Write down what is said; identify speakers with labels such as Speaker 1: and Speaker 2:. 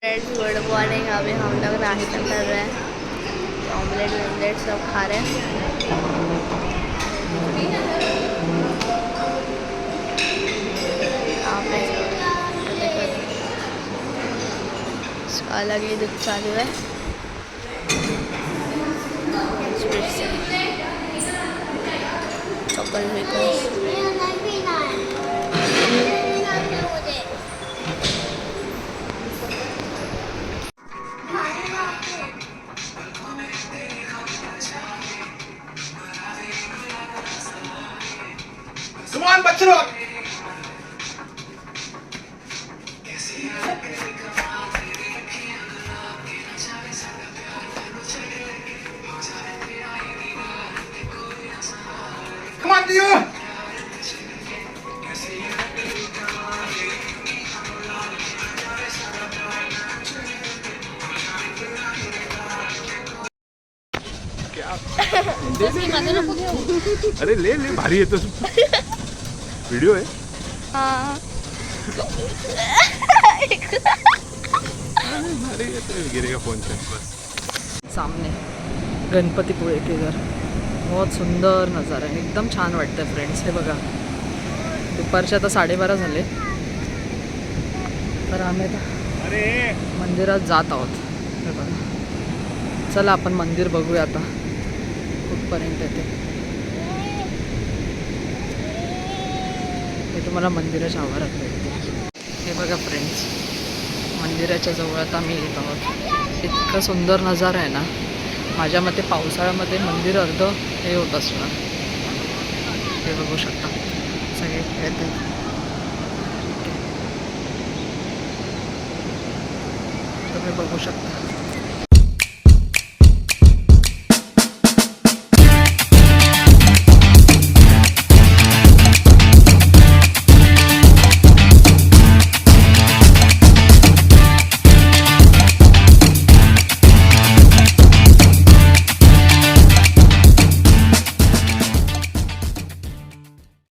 Speaker 1: Friends good morning. अभी हम लोग नाश्ता कर रहे हैं, ऑमलेट वमलेट सब खा रहे हैं। यहाँ पे इसका अलग ही दुख चालू है। कपल
Speaker 2: Come on, बच्चों। Come on, Dio. अरे ले ले, भारी है तो वीडियो है।
Speaker 1: हाँ
Speaker 2: भारी है तो गिरेगा फोन से बस।
Speaker 3: सामने गणपतीपुळे के घर, बहुत सुंदर नजारा आहे, एकदम छान वाटतं फ्रेंड्स. हे बघा दुपारचे आता 12:30 झाले, तर आम्ही आता मंदिरात जात आहोत. हे बघा, चला आपण मंदिर बघूया आता कुठपर्यंत येते. हे तुम्हाला मंदिराच्या आवारात भेटते. हे बघा फ्रेंड्स, मंदिराच्या जवळ आता आम्ही येत आहोत. इतकं सुंदर नजारा आहे ना. माझ्या मते पावसाळ्यामध्ये मंदिर अर्ध हे होत असणार. हे बघू शकता सगळे येते. तुम्ही बघू शकता.